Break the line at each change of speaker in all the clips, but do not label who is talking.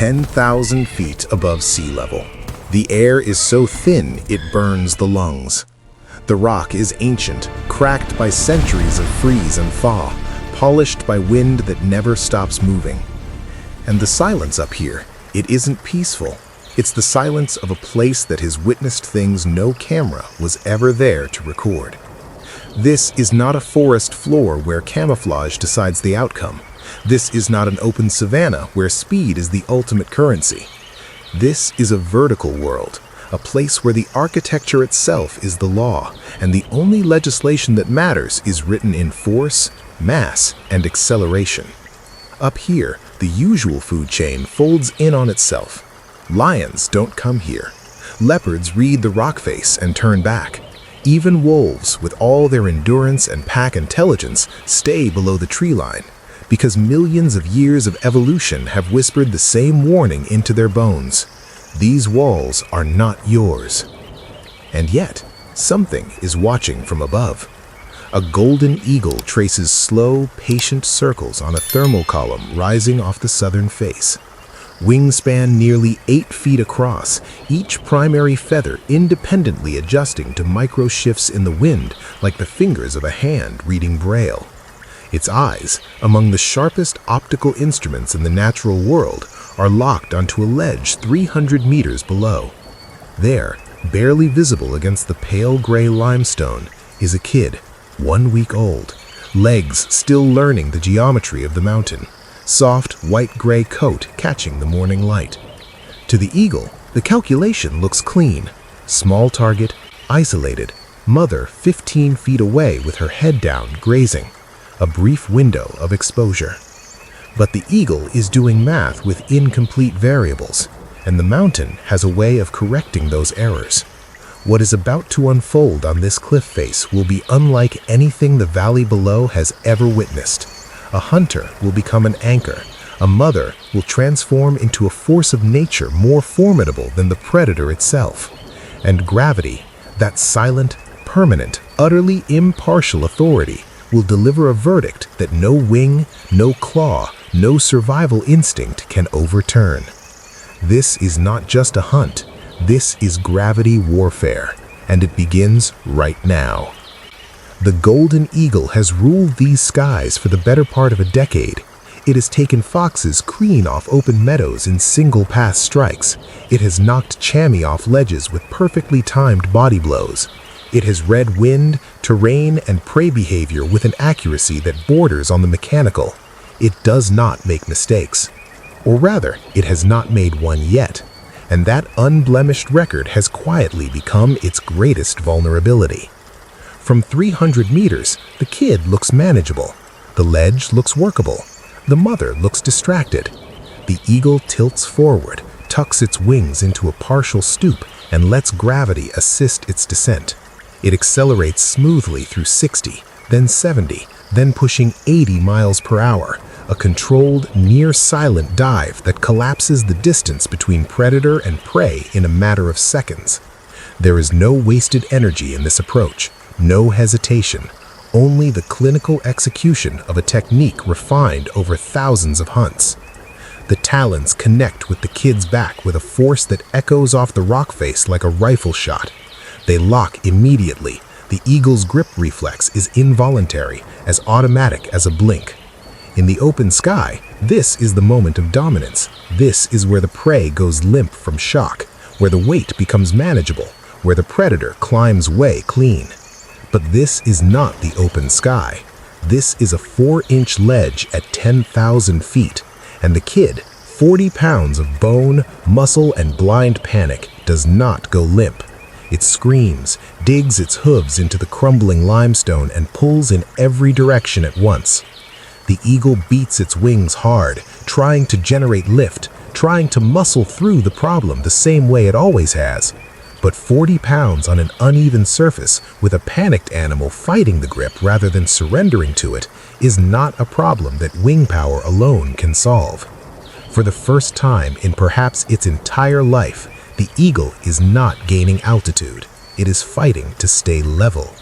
10,000 feet above sea level. The air is so thin it burns the lungs. The rock is ancient, cracked by centuries of freeze and thaw, polished by wind that never stops moving. And the silence up here, it isn't peaceful. It's the silence of a place that has witnessed things no camera was ever there to record. This is not a forest floor where camouflage decides the outcome. This is not an open savanna where speed is the ultimate currency. This is a vertical world, a place where the architecture itself is the law, and the only legislation that matters is written in force, mass, and acceleration. Up here, the usual food chain folds in on itself. Lions don't come here. Leopards read the rock face and turn back. Even wolves, with all their endurance and pack intelligence, stay below the tree line, because millions of years of evolution have whispered the same warning into their bones. These walls are not yours. And yet, something is watching from above. A golden eagle traces slow, patient circles on a thermal column rising off the southern face. Wingspan nearly 8 feet across, each primary feather independently adjusting to micro shifts in the wind like the fingers of a hand reading Braille. Its eyes, among the sharpest optical instruments in the natural world, are locked onto a ledge 300 meters below. There, barely visible against the pale gray limestone, is a kid, 1 week old, legs still learning the geometry of the mountain. Soft, white-gray coat catching the morning light. To the eagle, the calculation looks clean. Small target, isolated, mother 15 feet away with her head down, grazing. A brief window of exposure. But the eagle is doing math with incomplete variables, and the mountain has a way of correcting those errors. What is about to unfold on this cliff face will be unlike anything the valley below has ever witnessed. A hunter will become an anchor. A mother will transform into a force of nature more formidable than the predator itself. And gravity, that silent, permanent, utterly impartial authority, will deliver a verdict that no wing, no claw, no survival instinct can overturn. This is not just a hunt. This is gravity warfare, and it begins right now. The golden eagle has ruled these skies for the better part of a decade. It has taken foxes clean off open meadows in single-pass strikes. It has knocked chamois off ledges with perfectly timed body blows. It has read wind, terrain, and prey behavior with an accuracy that borders on the mechanical. It does not make mistakes. Or rather, it has not made one yet. And that unblemished record has quietly become its greatest vulnerability. From 300 meters, the kid looks manageable. The ledge looks workable. The mother looks distracted. The eagle tilts forward, tucks its wings into a partial stoop, and lets gravity assist its descent. It accelerates smoothly through 60, then 70, then pushing 80 miles per hour, a controlled, near-silent dive that collapses the distance between predator and prey in a matter of seconds. There is no wasted energy in this approach. No hesitation, only the clinical execution of a technique refined over thousands of hunts. The talons connect with the kid's back with a force that echoes off the rock face like a rifle shot. They lock immediately. The eagle's grip reflex is involuntary, as automatic as a blink. In the open sky, this is the moment of dominance. This is where the prey goes limp from shock, where the weight becomes manageable, where the predator climbs way clean. But this is not the open sky. This is a 4-inch ledge at 10,000 feet, and the kid, 40 pounds of bone, muscle, and blind panic, does not go limp. It screams, digs its hooves into the crumbling limestone, and pulls in every direction at once. The eagle beats its wings hard, trying to generate lift, trying to muscle through the problem the same way it always has. But 40 pounds on an uneven surface with a panicked animal fighting the grip rather than surrendering to it is not a problem that wing power alone can solve. For the first time in perhaps its entire life, the eagle is not gaining altitude. It is fighting to stay level.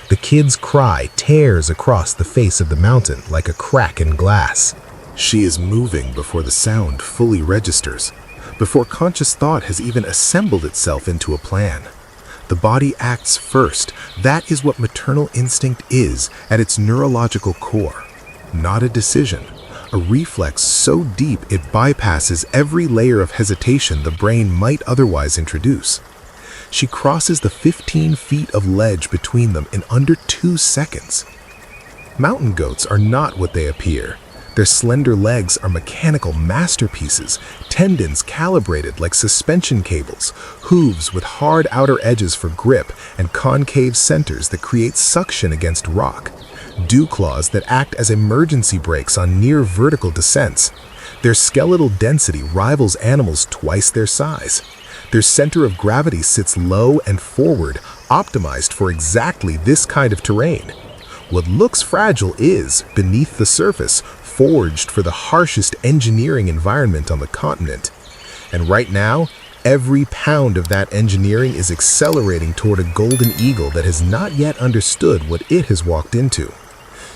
The kid's cry tears across the face of the mountain like a crack in glass. She is moving before the sound fully registers, before conscious thought has even assembled itself into a plan. The body acts first. That is what maternal instinct is at its neurological core. Not a decision, a reflex so deep it bypasses every layer of hesitation the brain might otherwise introduce. She crosses the 15 feet of ledge between them in under 2 seconds. Mountain goats are not what they appear. Their slender legs are mechanical masterpieces, tendons calibrated like suspension cables, hooves with hard outer edges for grip, and concave centers that create suction against rock, dew claws that act as emergency brakes on near vertical descents. Their skeletal density rivals animals twice their size. Their center of gravity sits low and forward, optimized for exactly this kind of terrain. What looks fragile is, beneath the surface, forged for the harshest engineering environment on the continent. And right now, every pound of that engineering is accelerating toward a golden eagle that has not yet understood what it has walked into.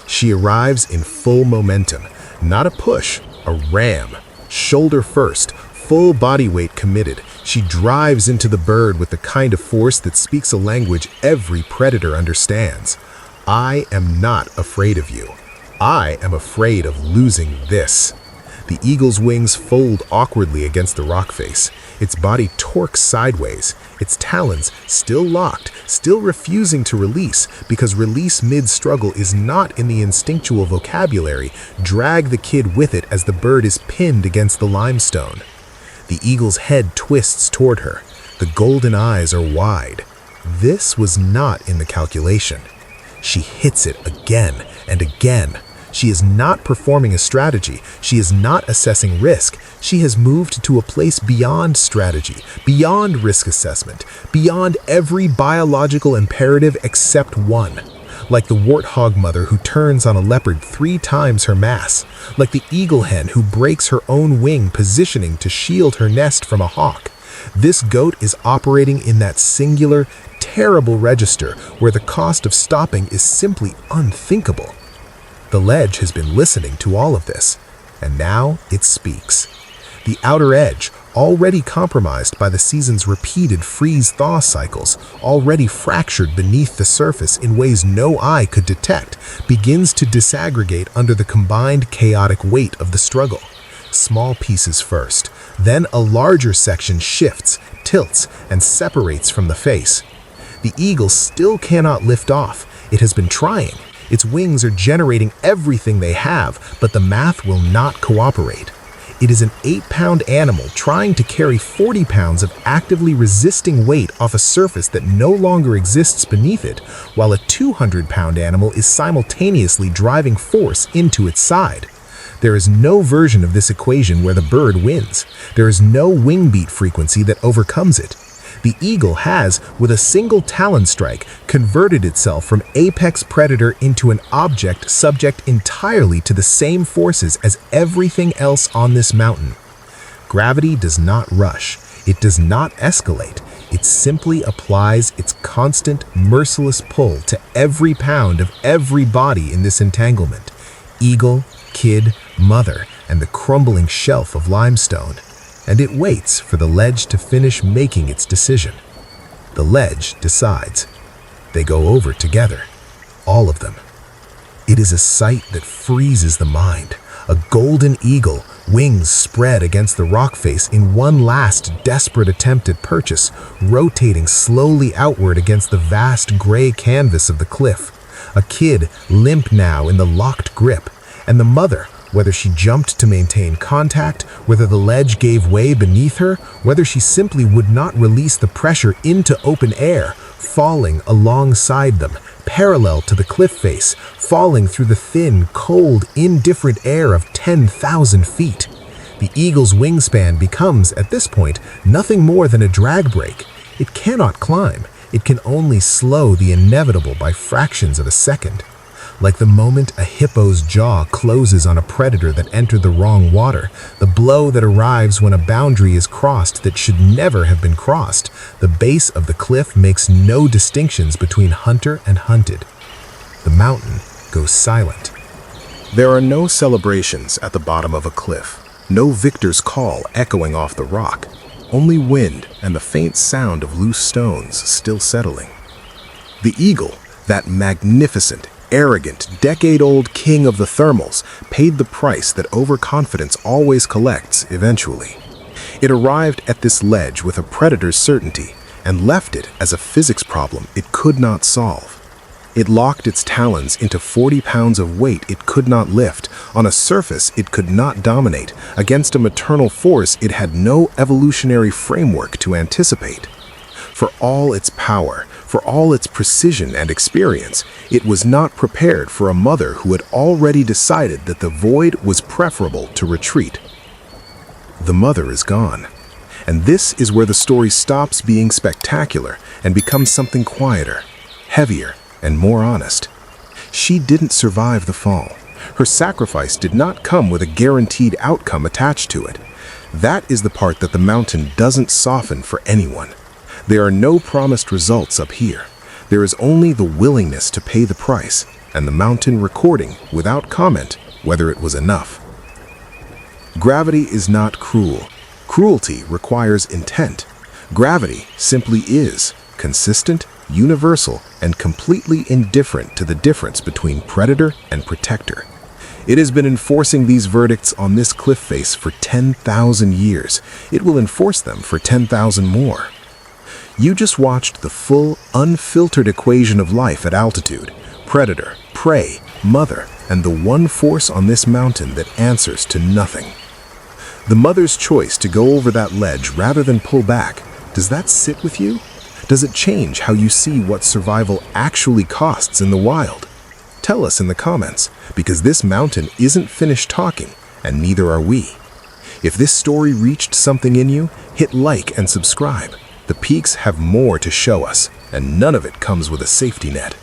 She arrives in full momentum, not a push, a ram. Shoulder first, full body weight committed, she drives into the bird with the kind of force that speaks a language every predator understands. I am not afraid of you. I am afraid of losing this. The eagle's wings fold awkwardly against the rock face. Its body torques sideways, its talons still locked, still refusing to release, because release mid-struggle is not in the instinctual vocabulary. Drag the kid with it as the bird is pinned against the limestone. The eagle's head twists toward her. The golden eyes are wide. This was not in the calculation. She hits it again and again. She is not performing a strategy. She is not assessing risk. She has moved to a place beyond strategy, beyond risk assessment, beyond every biological imperative except one. Like the warthog mother who turns on a leopard 3 times her mass. Like the eagle hen who breaks her own wing positioning to shield her nest from a hawk. This goat is operating in that singular, terrible register where the cost of stopping is simply unthinkable. The ledge has been listening to all of this, and now it speaks. The outer edge, already compromised by the season's repeated freeze-thaw cycles, already fractured beneath the surface in ways no eye could detect, begins to disaggregate under the combined chaotic weight of the struggle. Small pieces first, then a larger section shifts, tilts, and separates from the face. The eagle still cannot lift off. It has been trying. Its wings are generating everything they have, but the math will not cooperate. It is an 8-pound animal trying to carry 40 pounds of actively resisting weight off a surface that no longer exists beneath it, while a 200-pound animal is simultaneously driving force into its side. There is no version of this equation where the bird wins. There is no wing beat frequency that overcomes it. The eagle has, with a single talon strike, converted itself from apex predator into an object subject entirely to the same forces as everything else on this mountain. Gravity does not rush. It does not escalate. It simply applies its constant, merciless pull to every pound of every body in this entanglement. Eagle, kid, mother, and the crumbling shelf of limestone. And it waits for the ledge to finish making its decision. The ledge decides. They go over together. All of them. It is a sight that freezes the mind. A golden eagle, wings spread against the rock face in one last desperate attempt at purchase, rotating slowly outward against the vast gray canvas of the cliff. A kid, limp now in the locked grip. And the mother, whether she jumped to maintain contact, whether the ledge gave way beneath her, whether she simply would not release the pressure into open air, falling alongside them, parallel to the cliff face, falling through the thin, cold, indifferent air of 10,000 feet. The eagle's wingspan becomes, at this point, nothing more than a drag brake. It cannot climb. It can only slow the inevitable by fractions of a second. Like the moment a hippo's jaw closes on a predator that entered the wrong water, the blow that arrives when a boundary is crossed that should never have been crossed, the base of the cliff makes no distinctions between hunter and hunted. The mountain goes silent. There are no celebrations at the bottom of a cliff, no victor's call echoing off the rock, only wind and the faint sound of loose stones still settling. The eagle, that magnificent, arrogant, decade-old king of the thermals, paid the price that overconfidence always collects eventually. It arrived at this ledge with a predator's certainty and left it as a physics problem it could not solve. It locked its talons into 40 pounds of weight it could not lift, on a surface it could not dominate, against a maternal force it had no evolutionary framework to anticipate. For all its power, for all its precision and experience, it was not prepared for a mother who had already decided that the void was preferable to retreat. The mother is gone, and this is where the story stops being spectacular and becomes something quieter, heavier, and more honest. She didn't survive the fall. Her sacrifice did not come with a guaranteed outcome attached to it. That is the part that the mountain doesn't soften for anyone. There are no promised results up here. There is only the willingness to pay the price, and the mountain recording, without comment, whether it was enough. Gravity is not cruel. Cruelty requires intent. Gravity simply is, consistent, universal, and completely indifferent to the difference between predator and protector. It has been enforcing these verdicts on this cliff face for 10,000 years. It will enforce them for 10,000 more. You just watched the full, unfiltered equation of life at altitude: predator, prey, mother, and the one force on this mountain that answers to nothing. The mother's choice to go over that ledge rather than pull back, does that sit with you? Does it change how you see what survival actually costs in the wild? Tell us in the comments, because this mountain isn't finished talking, and neither are we. If this story reached something in you, hit like and subscribe. The peaks have more to show us, and none of it comes with a safety net.